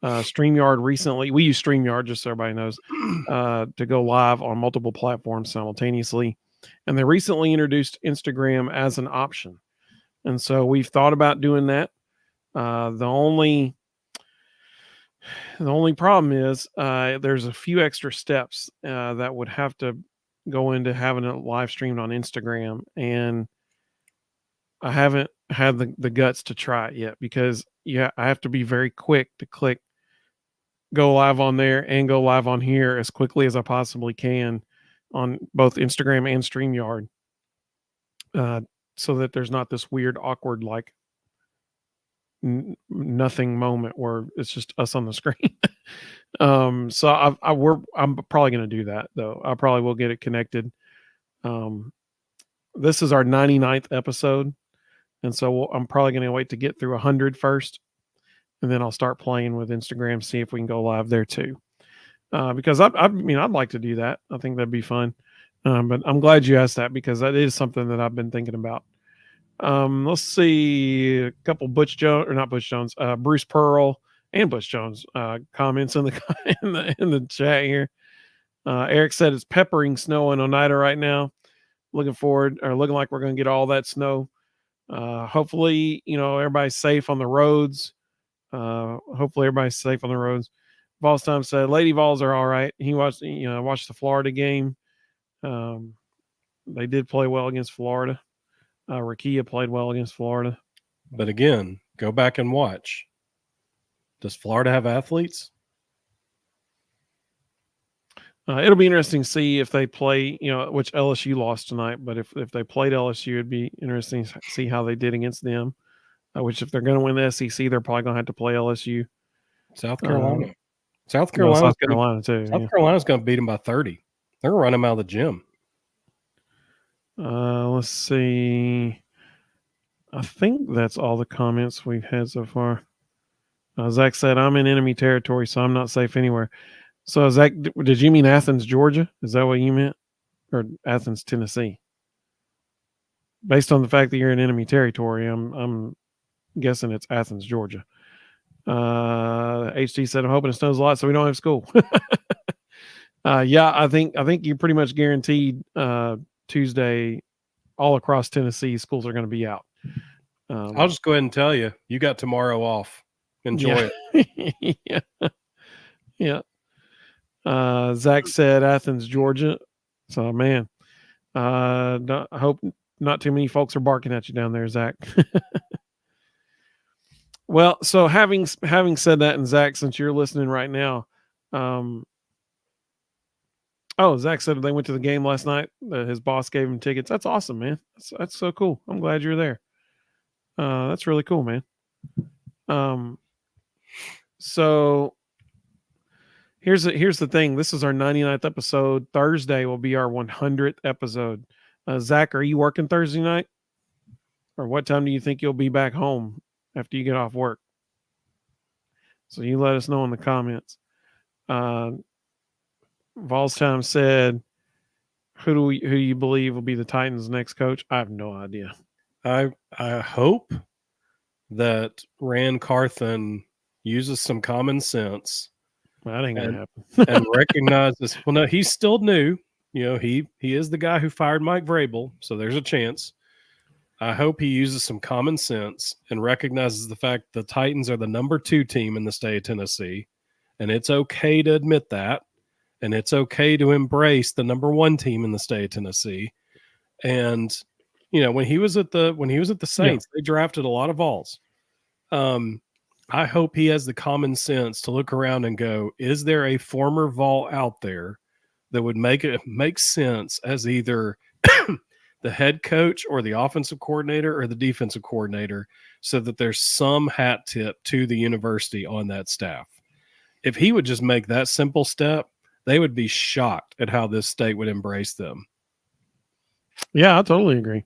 StreamYard recently, we use StreamYard, just so everybody knows, to go live on multiple platforms simultaneously. And they recently introduced Instagram as an option. And so we've thought about doing that. The only problem is there's a few extra steps that would have to go into having it live streamed on Instagram. And I haven't had the guts to try it yet because I have to be very quick to click go live on there and go live on here as quickly as I possibly can on both Instagram and StreamYard. So that there's not this weird, awkward, like nothing moment where it's just us on the screen. So I'm probably going to do that though. I probably will get it connected. This is our 99th episode. And so I'm probably going to wait to get through 100 first. And then I'll start playing with Instagram, see if we can go live there too. Because I mean, I'd like to do that. I think that'd be fun. But I'm glad you asked that because that is something that I've been thinking about. Let's see a couple Bruce Pearl and Butch Jones comments in the chat here. Eric said it's peppering snow in Oneida right now. Looking like we're going to get all that snow. Hopefully, everybody's safe on the roads. Vols Time said Lady Vols are all right. He watched the Florida game. They did play well against Florida. Rakia played well against Florida. But again, go back and watch. Does Florida have athletes? It'll be interesting to see if they play, which LSU lost tonight. But if they played LSU, it'd be interesting to see how they did against them. which if they're going to win the SEC, they're probably going to have to play LSU. South Carolina. South Carolina too. South Carolina's going to beat them by 30. They're going to run them out of the gym. Let's see. I think that's all the comments we've had so far. Zach said, I'm in enemy territory, so I'm not safe anywhere. So, Zach, did you mean Athens, Georgia? Is that what you meant? Or Athens, Tennessee? Based on the fact that you're in enemy territory, I'm guessing it's Athens, Georgia. HD said, I'm hoping it snows a lot so we don't have school. Yeah, I think you're pretty much guaranteed Tuesday all across Tennessee schools are going to be out. I'll just go ahead and tell you, you got tomorrow off. Enjoy it. Yeah. Zach said Athens, Georgia. So, man, I hope not too many folks are barking at you down there, Zach. Well, so having said that, and Zach, since you're listening right now, Zach said they went to the game last night. His boss gave him tickets. That's awesome, man. That's so cool. I'm glad you're there. That's really cool, man. So here's the thing. This is our 99th episode. Thursday will be our 100th episode. Zach, are you working Thursday night? Or what time do you think you'll be back home after you get off work? So you let us know in the comments. Vols Time said, who do you believe will be the Titans' next coach? I have no idea. I hope that Rand Carthen uses some common sense. That ain't gonna happen. And recognizes. Well, no, he's still new. He is the guy who fired Mike Vrabel, so there's a chance. I hope he uses some common sense and recognizes the fact the Titans are the number 2 team in the state of Tennessee, and it's okay to admit that, and it's okay to embrace the number 1 team in the state of Tennessee. And when he was at the Saints, They drafted a lot of Vols. I hope he has the common sense to look around and go, is there a former Vol out there that would make sense as either the head coach or the offensive coordinator or the defensive coordinator, so that there's some hat tip to the university on that staff? If he would just make that simple step, they would be shocked at how this state would embrace them. Yeah, I totally agree.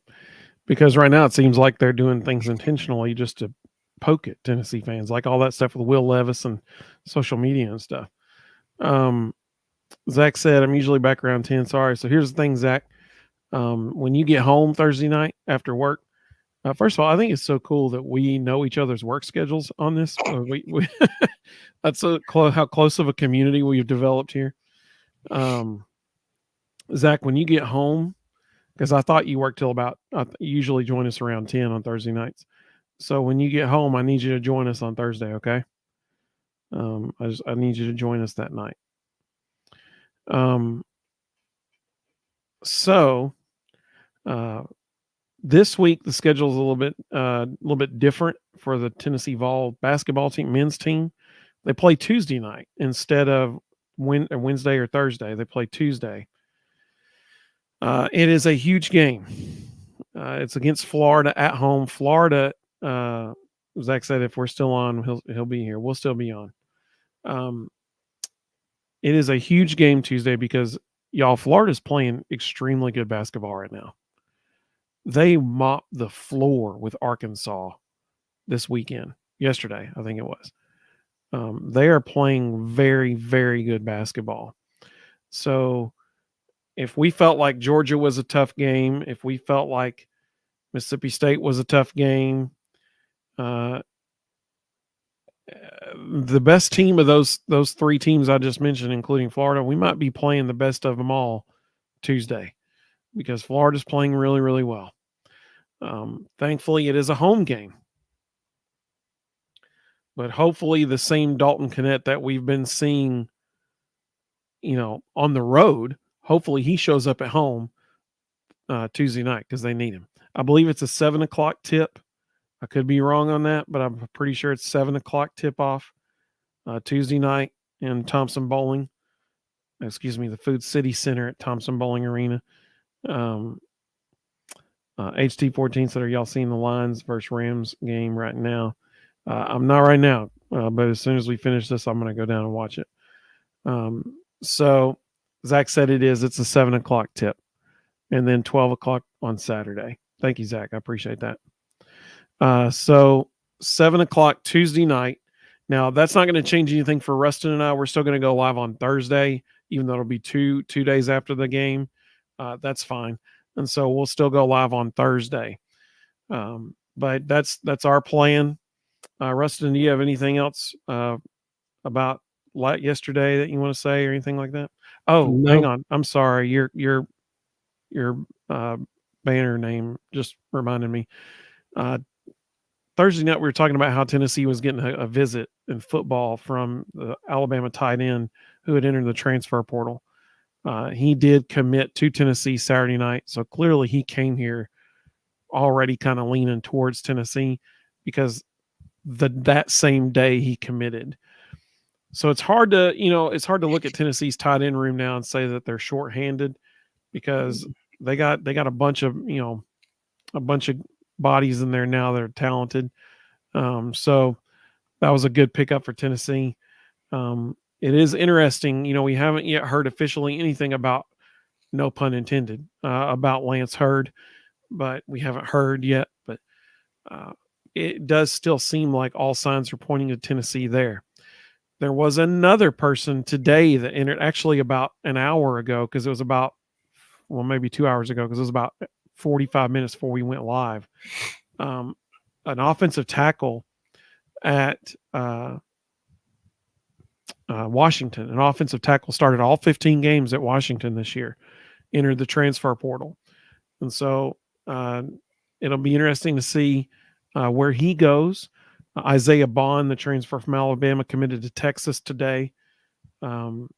Because right now it seems like they're doing things intentionally just to poke at Tennessee fans, like all that stuff with Will Levis and social media and stuff. Zach said, I'm usually back around 10. Sorry. So here's the thing, Zach. When you get home Thursday night after work, first of all, I think it's so cool that we know each other's work schedules on this. That's how close of a community we've developed here. Zach, when you get home, because I thought you worked till you usually join us around 10 on Thursday nights. So when you get home, I need you to join us on Thursday, okay? I need you to join us that night. So this week the schedule is a little bit different for the Tennessee Vol basketball team, men's team. They play Tuesday night instead of Wednesday or Thursday. They play Tuesday. It is a huge game. It's against Florida at home. Florida, Zach said, if we're still on, he'll be here. We'll still be on. It is a huge game Tuesday because, y'all, Florida's playing extremely good basketball right now. They mopped the floor with Arkansas this weekend. Yesterday, I think it was. They are playing very, very good basketball. So if we felt like Georgia was a tough game, if we felt like Mississippi State was a tough game, the best team of those 3 teams I just mentioned, including Florida, we might be playing the best of them all Tuesday because Florida's playing really, really well. Thankfully, it is a home game. But hopefully the same Dalton Knecht that we've been seeing, on the road, hopefully he shows up at home Tuesday night because they need him. I believe it's a 7:00 tip. I could be wrong on that, but I'm pretty sure it's 7:00 tip off Tuesday night in Thompson Bowling. The Food City Center at Thompson Bowling Arena. HT14 said, "Are y'all seeing the Lions versus Rams game right now?" I'm not right now, but as soon as we finish this, I'm going to go down and watch it. So Zach said it is. It's a 7 o'clock tip, and then 12 o'clock on Saturday. Thank you, Zach. I appreciate that. So 7 o'clock Tuesday night. Now that's not going to change anything for Rustin and I. We're still going to go live on Thursday, even though it'll be two days after the game. That's fine, and so we'll still go live on Thursday. But that's our plan. Rustin, do you have anything else about yesterday that you want to say or anything like that? Oh, No. hang on. I'm sorry. Your banner name just reminded me. Thursday night we were talking about how Tennessee was getting a visit in football from the Alabama tight end who had entered the transfer portal. He did commit to Tennessee Saturday night, so clearly he came here already kind of leaning towards Tennessee because that same day he committed. So it's hard to look at Tennessee's tight end room now and say that they're shorthanded because they got a bunch of bodies in there now that are talented. So that was a good pickup for Tennessee. It is interesting. We haven't yet heard officially anything about, no pun intended, about Lance Hurd, but we haven't heard yet. But it does still seem like all signs are pointing to Tennessee there. There was another person today that entered, actually about an hour ago, because it was about, maybe 2 hours ago, because it was about 45 minutes before we went live. An offensive tackle at Washington. An offensive tackle started all 15 games at Washington this year, entered the transfer portal. And so it'll be interesting to see where he goes. Isaiah Bond, the transfer from Alabama, committed to Texas today. HT14.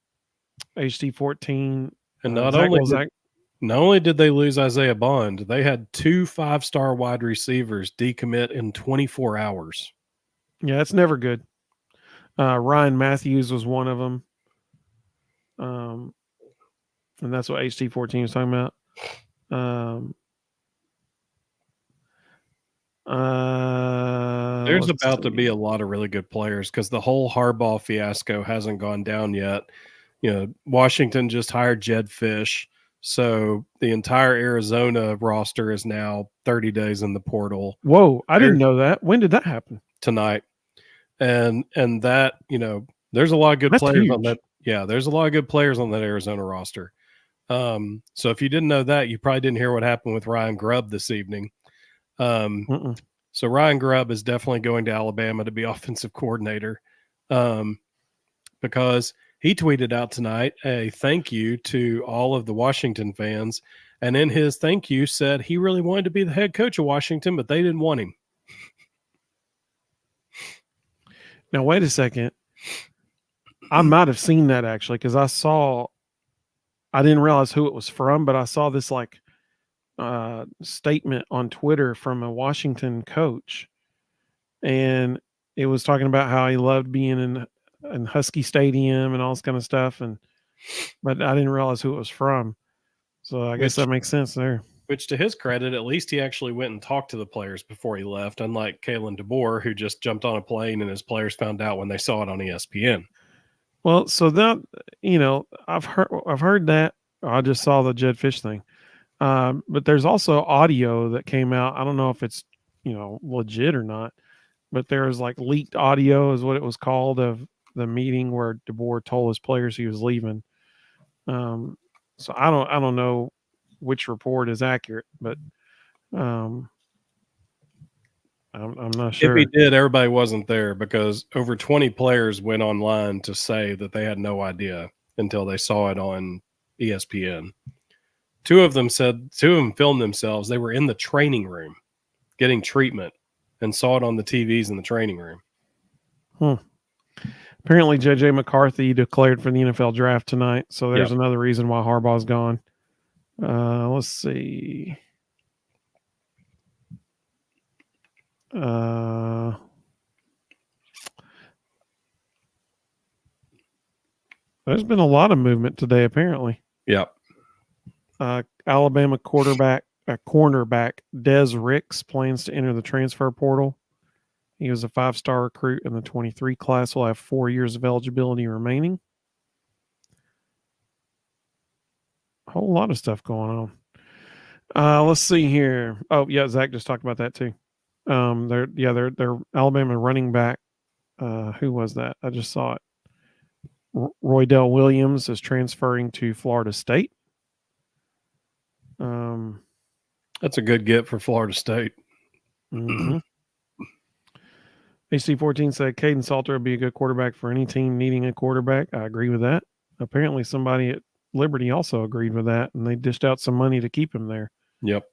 And not only did they lose Isaiah Bond, they had 2 5-star wide receivers decommit in 24 hours. Yeah, that's never good. Ryan Matthews was one of them. And that's what HT14 was talking about. There's about to be a lot of really good players because the whole Harbaugh fiasco hasn't gone down yet. Washington just hired Jed Fish. So the entire Arizona roster is now 30 days in the portal. Whoa, I didn't know that. When did that happen? Tonight. And that, there's a lot of good players on that. Yeah, there's a lot of good players on that Arizona roster. So if you didn't know that, you probably didn't hear what happened with Ryan Grubb this evening. So Ryan Grubb is definitely going to Alabama to be offensive coordinator because he tweeted out tonight a thank you to all of the Washington fans. And in his thank you said he really wanted to be the head coach of Washington, but they didn't want him. Now, wait a second. I might have seen that actually because I didn't realize who it was from, but I saw this statement on Twitter from a Washington coach. And it was talking about how he loved being in Husky Stadium and all this kind of stuff. But I didn't realize who it was from. So I guess that makes sense there. Which, to his credit, at least he actually went and talked to the players before he left, unlike Kalen DeBoer, who just jumped on a plane and his players found out when they saw it on ESPN. Well, so that, I've heard that. I just saw the Jed Fish thing. But there's also audio that came out. I don't know if it's, legit or not, but there was leaked audio is what it was called of the meeting where DeBoer told his players he was leaving. So I don't know which report is accurate, but I'm not sure. If he did, everybody wasn't there because over 20 players went online to say that they had no idea until they saw it on ESPN. Two of them filmed themselves. They were in the training room getting treatment and saw it on the TVs in the training room. Apparently, J.J. McCarthy declared for the NFL draft tonight, so there's another reason why Harbaugh's gone. Let's see. There's been a lot of movement today, apparently. Yep. Alabama quarterback cornerback Des Ricks plans to enter the transfer portal. He was a 5-star recruit in the 23 class. Will have 4 years of eligibility remaining. A whole lot of stuff going on. Let's see here. Oh yeah, Zach just talked about that too. They're Alabama running back. Who was that? I just saw it. Roydell Williams is transferring to Florida State. That's a good get for Florida State. Mm-hmm. HC14 said Caden Salter would be a good quarterback for any team needing a quarterback. I agree with that. Apparently somebody at Liberty also agreed with that, and they dished out some money to keep him there. Yep.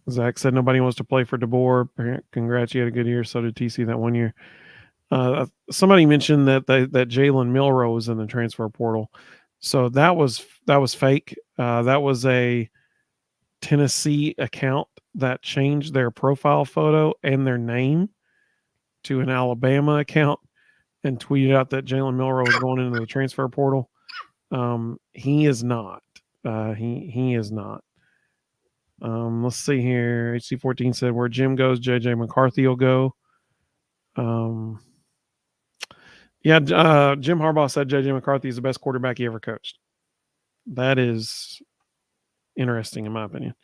Zach said nobody wants to play for DeBoer. Congrats, you had a good year. So did TC that 1 year. Somebody mentioned that Jalen Milroe was in the transfer portal. So that was fake. That was a Tennessee account that changed their profile photo and their name to an Alabama account and tweeted out that Jalen Milroe was going into the transfer portal. He is not. He is not. Let's see here. HC14 said where Jim goes, JJ McCarthy will go. Jim Harbaugh said JJ McCarthy is the best quarterback he ever coached. That is interesting in my opinion.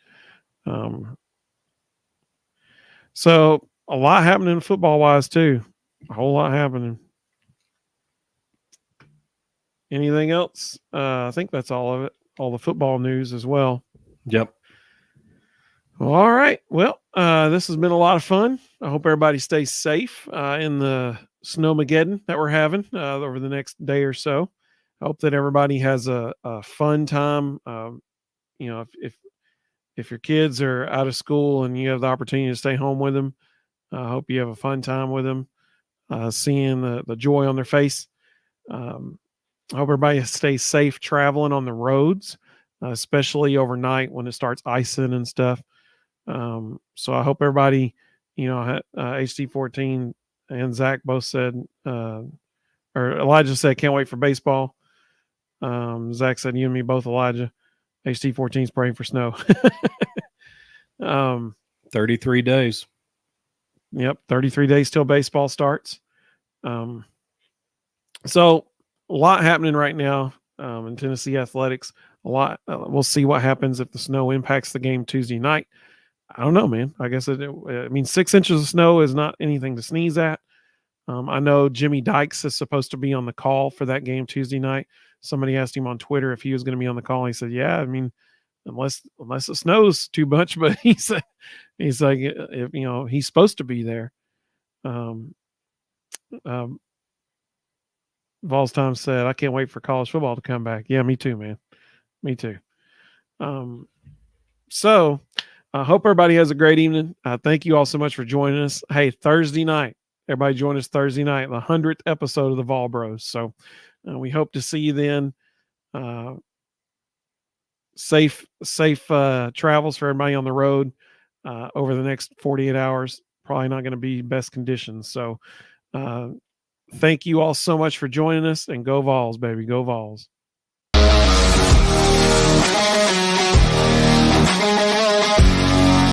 So a lot happening football wise too. A whole lot happening. Anything else? I think that's all of it. All the football news as well. Yep. All right. Well, this has been a lot of fun. I hope everybody stays safe in the snowmageddon that we're having over the next day or so. I hope that everybody has a fun time. If your kids are out of school and you have the opportunity to stay home with them, I hope you have a fun time with them, seeing the joy on their face. I hope everybody stays safe traveling on the roads, especially overnight when it starts icing and stuff. So I hope everybody, HD14 and Zach both said, or Elijah said, can't wait for baseball. Zach said, you and me both, Elijah. HD14 is praying for snow. 33 days. Yep. 33 days till baseball starts. So a lot happening right now in Tennessee athletics. A lot. We'll see what happens if the snow impacts the game Tuesday night. I don't know, man. I guess 6 inches of snow is not anything to sneeze at. I know Jimmy Dykes is supposed to be on the call for that game Tuesday night. Somebody asked him on Twitter if he was going to be on the call. He said, yeah, I mean, unless it snows too much, but he's like, he's supposed to be there. Vols Time said, I can't wait for college football to come back. Yeah, me too, man. Me too. So I hope everybody has a great evening. Thank you all so much for joining us. Hey, Thursday night, everybody join us Thursday night, the 100th episode of the Vol Bros. So we hope to see you then. Safe travels for everybody on the road over the next 48 hours. Probably not going to be best conditions. So thank you all so much for joining us, and go Vols, baby. Go Vols.